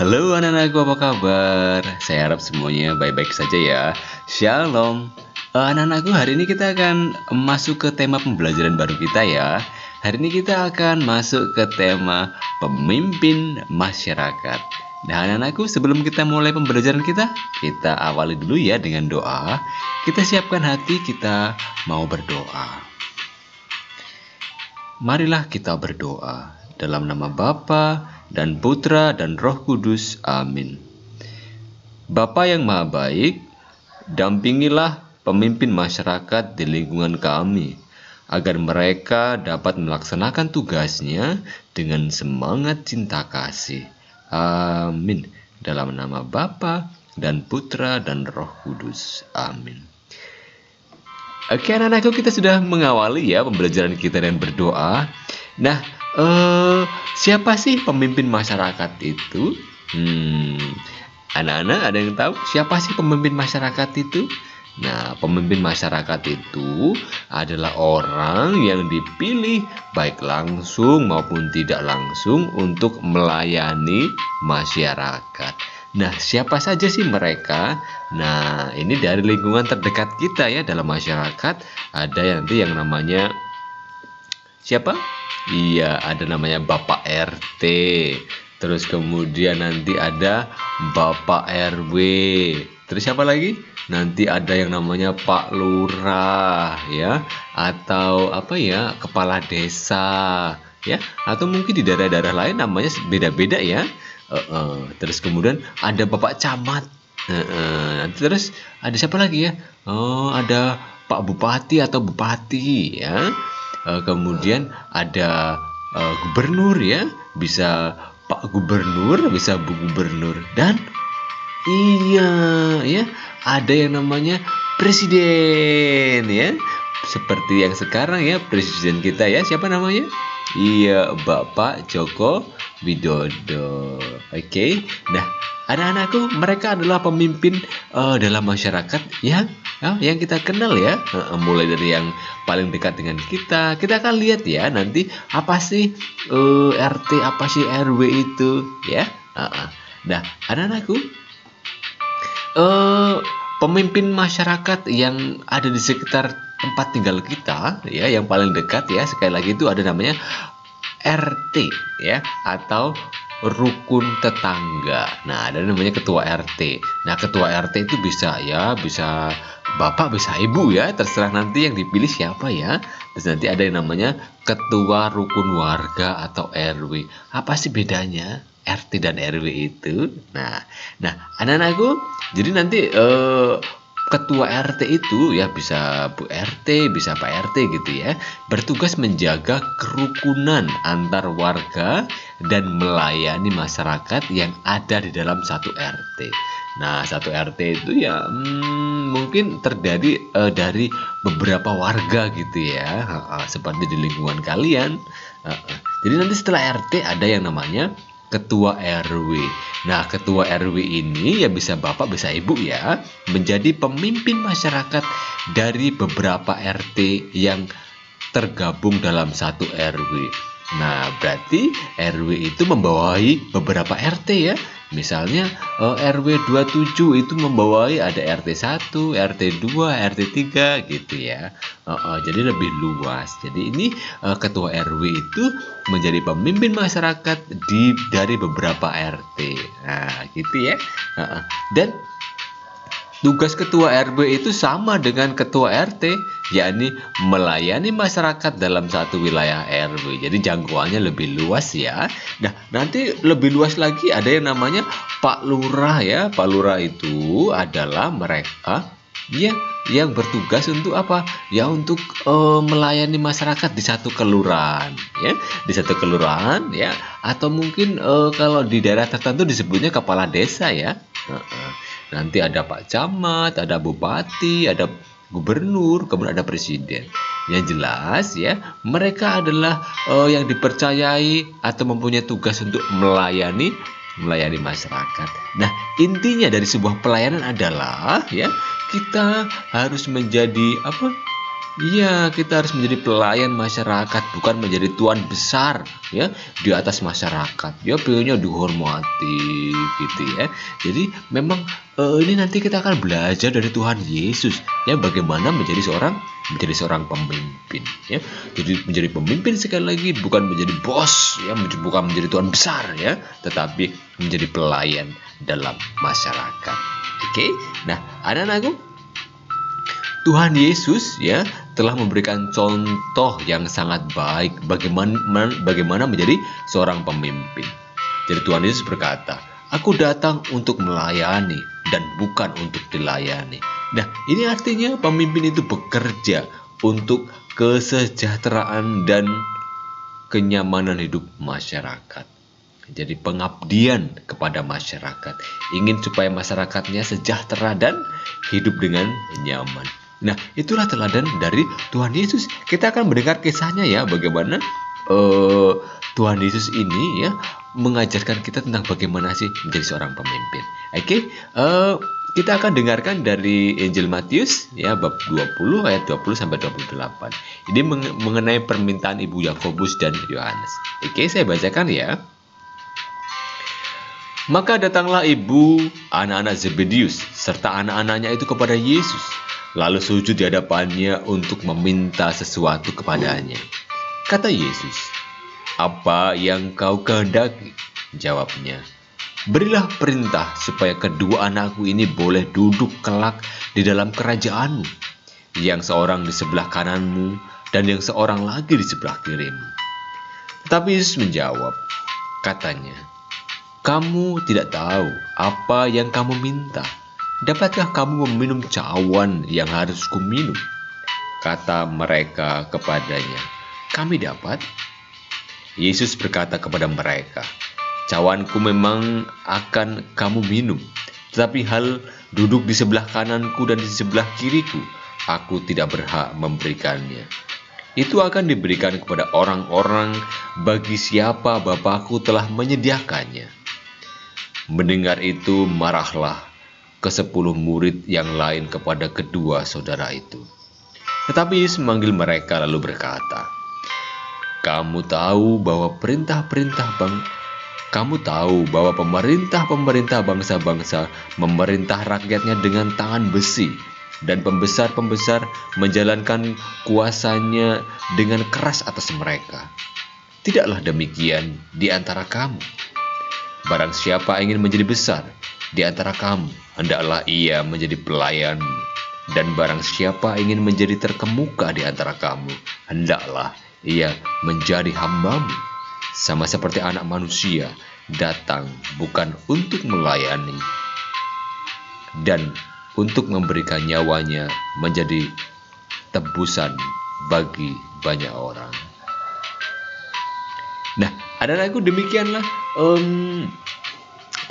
Halo anak-anakku, apa kabar? Saya harap semuanya baik-baik saja ya. Shalom. Anak-anakku, hari ini kita akan masuk ke tema pembelajaran baru kita ya. Hari ini kita akan masuk ke tema pemimpin masyarakat. Nah anak-anakku, sebelum kita mulai pembelajaran kita awali dulu ya dengan doa. Kita siapkan hati, kita mau berdoa. Marilah kita berdoa dalam nama Bapa dan Putra dan Roh Kudus. Amin. Bapa yang Maha Baik, dampingilah pemimpin masyarakat di lingkungan kami, agar mereka dapat melaksanakan tugasnya dengan semangat cinta kasih. Amin. Dalam nama Bapa dan Putra dan Roh Kudus. Amin. Oke anak-anakku, kita sudah mengawali ya pembelajaran kita dengan berdoa. Nah, siapa sih pemimpin masyarakat itu? Anak-anak ada yang tahu siapa sih pemimpin masyarakat itu? Nah, pemimpin masyarakat itu adalah orang yang dipilih baik langsung maupun tidak langsung untuk melayani masyarakat. Nah, siapa saja sih mereka? Nah, ini dari lingkungan terdekat kita ya dalam masyarakat. Ada nanti yang namanya siapa? Iya, ada namanya Bapak RT. Terus kemudian nanti ada Bapak RW. Terus siapa lagi? Nanti ada yang namanya Pak Lurah ya, atau apa ya, Kepala Desa ya, atau mungkin di daerah-daerah lain namanya beda-beda ya. Terus kemudian ada Bapak Camat. Nanti terus ada siapa lagi ya? Oh, ada Pak Bupati atau Bupati ya. Kemudian ada gubernur ya, bisa Pak Gubernur, bisa Bu Gubernur, dan iya ya, ada yang namanya presiden ya. Seperti yang sekarang ya, presiden kita ya, siapa namanya? Iya, Bapak Joko Widodo. Oke. Nah, anak-anakku, mereka adalah pemimpin dalam masyarakat yang kita kenal ya. Mulai dari yang paling dekat dengan kita. Kita akan lihat ya nanti apa sih RT, apa sih RW itu ya. Nah, anak-anakku, pemimpin masyarakat yang ada di sekitar tempat tinggal kita ya, yang paling dekat ya, sekali lagi itu ada namanya RT ya, atau rukun tetangga. Nah, ada namanya ketua RT. Nah, ketua RT itu bisa ya, bisa bapak, bisa ibu ya, terserah nanti yang dipilih siapa ya. Terus nanti ada yang namanya ketua rukun warga atau RW. Apa sih bedanya RT dan RW itu? Nah, anak-anakku, jadi nanti ketua RT itu ya bisa Bu RT, bisa Pak RT gitu ya, bertugas menjaga kerukunan antar warga dan melayani masyarakat yang ada di dalam satu RT. Nah, satu RT itu ya mungkin terdiri dari beberapa warga gitu ya, seperti di lingkungan kalian. Jadi nanti setelah RT ada yang namanya ketua RW. Nah, ketua RW ini ya bisa bapak, bisa ibu ya, menjadi pemimpin masyarakat dari beberapa RT yang tergabung dalam satu RW. Nah, berarti RW itu membawahi beberapa RT ya. Misalnya RW 27 itu membawahi ada RT 1, RT 2, RT 3 gitu ya. Jadi lebih luas. Jadi ini ketua RW itu menjadi pemimpin masyarakat dari beberapa RT. Nah, gitu ya. Dan tugas ketua RW itu sama dengan ketua RT, yakni melayani masyarakat dalam satu wilayah RW. Jadi jangkauannya lebih luas ya. Nah, nanti lebih luas lagi ada yang namanya Pak Lurah ya. Pak Lurah itu adalah mereka ya yang bertugas untuk apa? Ya untuk melayani masyarakat di satu kelurahan ya, di satu kelurahan ya, atau mungkin kalau di daerah tertentu disebutnya kepala desa ya. Nanti ada Pak Camat, ada Bupati, ada Gubernur, kemudian ada Presiden. Yang jelas ya, mereka adalah yang dipercayai atau mempunyai tugas untuk melayani masyarakat. Nah, intinya dari sebuah pelayanan adalah ya, kita harus menjadi apa? Iya, kita harus menjadi pelayan masyarakat, bukan menjadi tuan besar ya di atas masyarakat. Ya, pengennya dihormati gitu ya. Jadi memang ini nanti kita akan belajar dari Tuhan Yesus ya bagaimana menjadi seorang pemimpin ya. Jadi menjadi pemimpin sekali lagi bukan menjadi bos ya, bukan menjadi tuan besar ya, tetapi menjadi pelayan dalam masyarakat. Oke. Nah, anak-anakku, Tuhan Yesus ya telah memberikan contoh yang sangat baik bagaimana menjadi seorang pemimpin. Jadi Tuhan Yesus berkata, "Aku datang untuk melayani dan bukan untuk dilayani." Nah, ini artinya pemimpin itu bekerja untuk kesejahteraan dan kenyamanan hidup masyarakat. Jadi pengabdian kepada masyarakat, ingin supaya masyarakatnya sejahtera dan hidup dengan nyaman. Nah, itulah teladan dari Tuhan Yesus. Kita akan mendengar kisahnya ya, bagaimana Tuhan Yesus ini ya mengajarkan kita tentang bagaimana sih menjadi seorang pemimpin. Oke, kita akan dengarkan dari Injil Matius ya bab 20 ayat 20 sampai 28. Ini mengenai permintaan Ibu Yakobus dan Yohanes. Oke, saya bacakan ya. Maka datanglah ibu anak-anak Zebedius serta anak-anaknya itu kepada Yesus, lalu sujud di hadapannya untuk meminta sesuatu kepadanya. Kata Yesus, "Apa yang kau kehendaki?" Jawabnya, "Berilah perintah supaya kedua anakku ini boleh duduk kelak di dalam kerajaanmu, yang seorang di sebelah kananmu dan yang seorang lagi di sebelah kirimu." Tetapi Yesus menjawab, katanya, "Kamu tidak tahu apa yang kamu minta. Dapatkah kamu meminum cawan yang harus kuminum?" Kata mereka kepadanya, "Kami dapat." Yesus berkata kepada mereka, "Cawanku memang akan kamu minum, tetapi hal duduk di sebelah kananku dan di sebelah kiriku, aku tidak berhak memberikannya. Itu akan diberikan kepada orang-orang bagi siapa Bapakku telah menyediakannya." Mendengar itu, marahlah ke-10 murid yang lain kepada kedua saudara itu. Tetapi Yesus memanggil mereka lalu berkata, Kamu tahu bahwa pemerintah bangsa-bangsa memerintah rakyatnya dengan tangan besi, dan pembesar-pembesar menjalankan kuasanya dengan keras atas mereka. Tidaklah demikian di antara kamu. Barang siapa ingin menjadi besar di antara kamu, hendaklah ia menjadi pelayanmu. Dan barang siapa ingin menjadi terkemuka di antara kamu, hendaklah ia menjadi hambamu. Sama seperti Anak Manusia datang bukan untuk melayani, dan untuk memberikan nyawanya menjadi tebusan bagi banyak orang. Nah, anak-anakku, demikianlah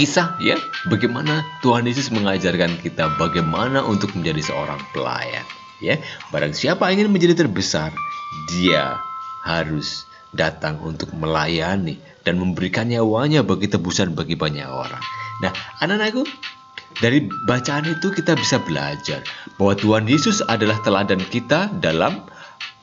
kisah ya, bagaimana Tuhan Yesus mengajarkan kita bagaimana untuk menjadi seorang pelayan ya. Barang siapa ingin menjadi terbesar, dia harus datang untuk melayani dan memberikan nyawanya bagi tebusan bagi banyak orang. Nah, anak-anakku, dari bacaan itu kita bisa belajar bahwa Tuhan Yesus adalah teladan kita dalam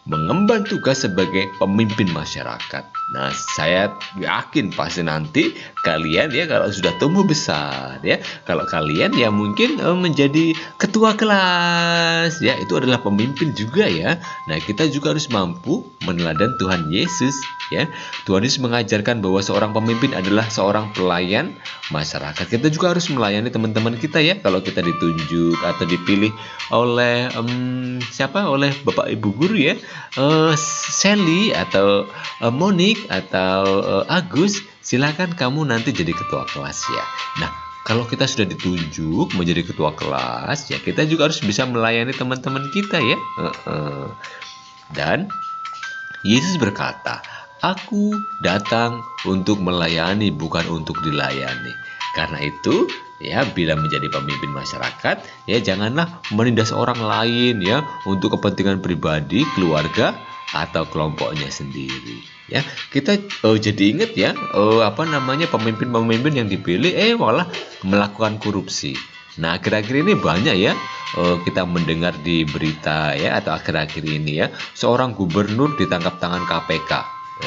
mengemban tugas sebagai pemimpin masyarakat. Nah, saya yakin pasti nanti kalian ya, kalau sudah tumbuh besar ya, kalau kalian ya mungkin menjadi ketua kelas ya, itu adalah pemimpin juga ya. Nah, kita juga harus mampu meneladan Tuhan Yesus ya. Tuhan Yesus mengajarkan bahwa seorang pemimpin adalah seorang pelayan masyarakat. Kita juga harus melayani teman-teman kita ya. Kalau kita ditunjuk atau dipilih oleh oleh Bapak Ibu guru ya, Sally atau Monik atau Agus, silakan kamu nanti jadi ketua kelas ya. Nah, kalau kita sudah ditunjuk menjadi ketua kelas ya, kita juga harus bisa melayani teman-teman kita ya. Dan Yesus berkata, "Aku datang untuk melayani, bukan untuk dilayani." Karena itu ya, bila menjadi pemimpin masyarakat ya, janganlah menindas orang lain ya untuk kepentingan pribadi, keluarga, atau kelompoknya sendiri ya. Kita jadi ingat ya, pemimpin-pemimpin yang dipilih malah melakukan korupsi. Nah, akhir-akhir ini banyak ya kita mendengar di berita ya, atau akhir-akhir ini ya, seorang gubernur ditangkap tangan KPK.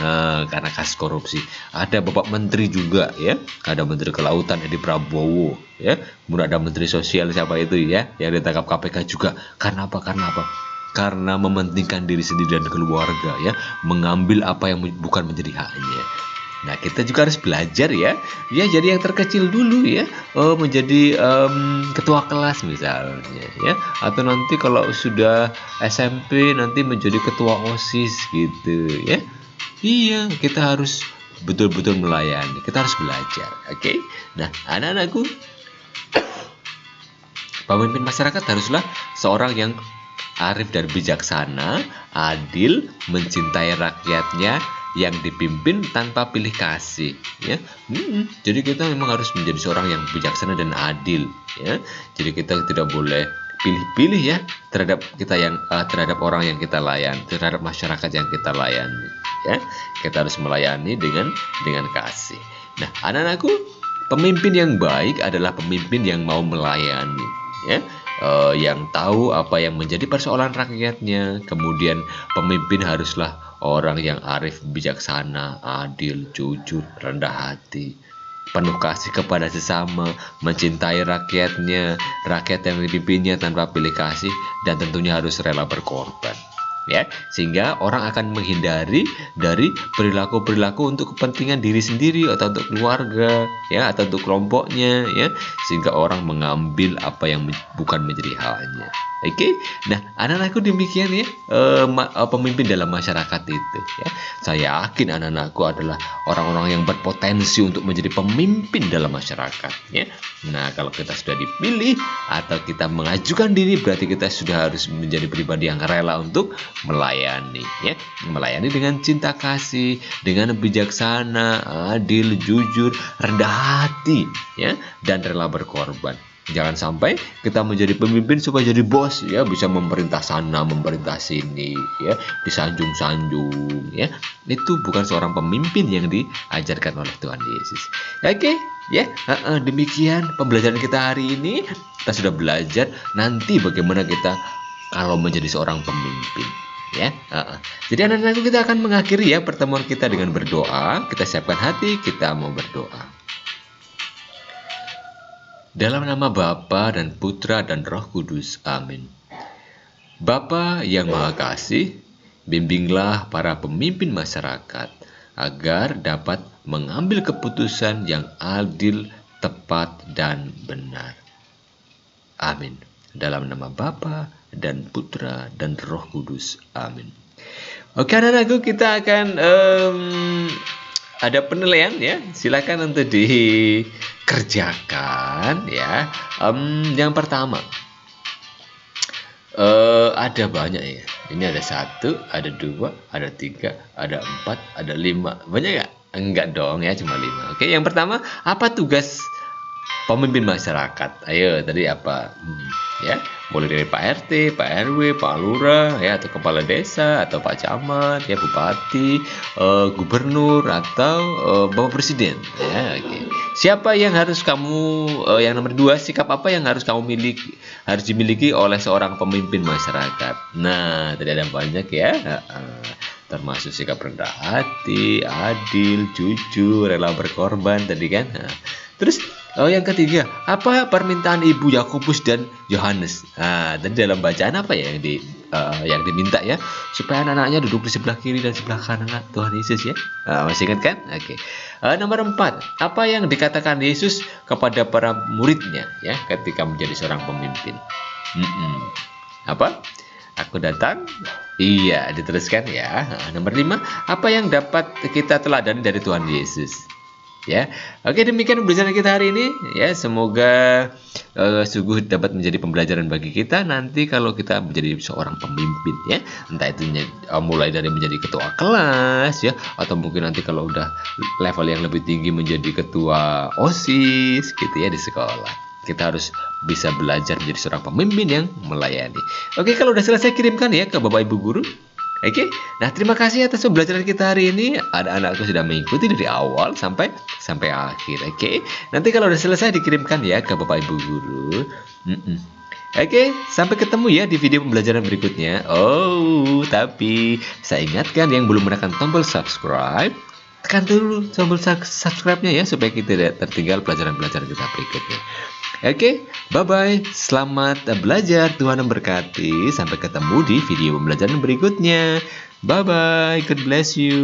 Nah, karena kasus korupsi. Ada Bapak Menteri juga ya, ada Menteri Kelautan Edi Prabowo ya, kemudian ada Menteri Sosial siapa itu ya, yang ditangkap KPK juga. Karena apa? Karena mementingkan diri sendiri dan keluarga ya, mengambil apa yang bukan menjadi haknya. Nah, kita juga harus belajar ya, jadi yang terkecil dulu ya, menjadi ketua kelas misalnya ya, atau nanti kalau sudah SMP nanti menjadi ketua OSIS gitu ya. Iya, kita harus betul-betul melayani, kita harus belajar, oke? Nah, anak-anakku, pemimpin masyarakat haruslah seorang yang arif dan bijaksana, adil, mencintai rakyatnya, yang dipimpin tanpa pilih kasih ya. Jadi kita memang harus menjadi seorang yang bijaksana dan adil ya. Jadi kita tidak boleh pilih-pilih ya terhadap terhadap orang yang kita layani, terhadap masyarakat yang kita layani ya. Kita harus melayani dengan kasih. Nah, anak-anakku, pemimpin yang baik adalah pemimpin yang mau melayani ya. Yang tahu apa yang menjadi persoalan rakyatnya. Kemudian pemimpin haruslah orang yang arif, bijaksana, adil, jujur, rendah hati, penuh kasih kepada sesama, mencintai rakyatnya, rakyat yang dipimpinnya tanpa pilih kasih, dan tentunya harus rela berkorban. Ya, sehingga orang akan menghindari dari perilaku-perilaku untuk kepentingan diri sendiri atau untuk keluarga ya, atau untuk kelompoknya ya, sehingga orang mengambil apa yang bukan menjadi haknya. Oke, nah anak-anakku demikian ya, pemimpin dalam masyarakat itu ya. Saya yakin anak-anakku adalah orang-orang yang berpotensi untuk menjadi pemimpin dalam masyarakat ya. Nah, kalau kita sudah dipilih atau kita mengajukan diri, berarti kita sudah harus menjadi pribadi yang rela untuk melayani ya, melayani dengan cinta kasih, dengan bijaksana, adil, jujur, rendah hati ya, dan rela berkorban. Jangan sampai kita menjadi pemimpin supaya jadi bos ya, bisa memerintah sana, memerintah sini ya, disanjung-sanjung ya. Itu bukan seorang pemimpin yang diajarkan oleh Tuhan Yesus. Oke ya, demikian pembelajaran kita hari ini. Kita sudah belajar nanti bagaimana kita kalau menjadi seorang pemimpin ya. Jadi anak-anakku, kita akan mengakhiri ya pertemuan kita dengan berdoa. Kita siapkan hati, kita mau berdoa. Dalam nama Bapa dan Putra dan Roh Kudus, amin. Bapa yang Maha Kasih, bimbinglah para pemimpin masyarakat agar dapat mengambil keputusan yang adil, tepat, dan benar. Amin. Dalam nama Bapa dan Putra dan Roh Kudus, amin. Oke anak-anakku, kita akan ada penilaian ya, silakan untuk dikerjakan ya. Yang pertama, ada banyak ya. Ini ada 1, ada 2, ada 3, ada 4, ada 5. Banyak nggak? Enggak dong ya, cuma 5. Oke, yang pertama, apa tugas pemimpin masyarakat? Ayo, tadi apa? Ya, mulai dari Pak RT, Pak RW, Pak Lurah, ya, atau kepala desa, atau Pak Camat, ya, Bupati, Gubernur, atau Bapak Presiden. Ya, oke. Siapa yang harus kamu, yang nomor 2, sikap apa yang harus kamu harus dimiliki oleh seorang pemimpin masyarakat? Nah, tadi ada banyak ya. Termasuk sikap rendah hati, adil, jujur, rela berkorban tadi kan. Terus yang ketiga, apa permintaan Ibu Yakobus dan Yohanes? Tadi dalam bacaan apa ya yang diminta ya, supaya anak-anaknya duduk di sebelah kiri dan sebelah kanan Tuhan Yesus ya. Masih ingat kan? Oke. Nomor 4, apa yang dikatakan Yesus kepada para muridnya ya ketika menjadi seorang pemimpin? Apa? Aku datang. Iya, diteruskan ya. Nomor 5, apa yang dapat kita teladani dari Tuhan Yesus? Ya, oke, demikian pembelajaran kita hari ini ya. Semoga sungguh dapat menjadi pembelajaran bagi kita nanti kalau kita menjadi seorang pemimpin ya. Entah itu mulai dari menjadi ketua kelas ya, atau mungkin nanti kalau udah level yang lebih tinggi menjadi ketua OSIS gitu ya di sekolah. Kita harus bisa belajar menjadi seorang pemimpin yang melayani. Oke, kalau udah selesai kirimkan ya ke Bapak Ibu guru. Oke, nah terima kasih atas pembelajaran kita hari ini. Ada anakku sudah mengikuti dari awal sampai akhir. Oke, nanti kalau udah selesai dikirimkan ya ke Bapak Ibu guru. Oke, sampai ketemu ya di video pembelajaran berikutnya. Oh, tapi saya ingatkan yang belum menekan tombol subscribe, tekan dulu tombol subscribe-nya ya supaya kita tidak tertinggal pelajaran-pelajaran kita berikutnya. Oke, bye-bye. Selamat belajar. Tuhan memberkati. Sampai ketemu di video pembelajaran berikutnya. Bye-bye. God bless you.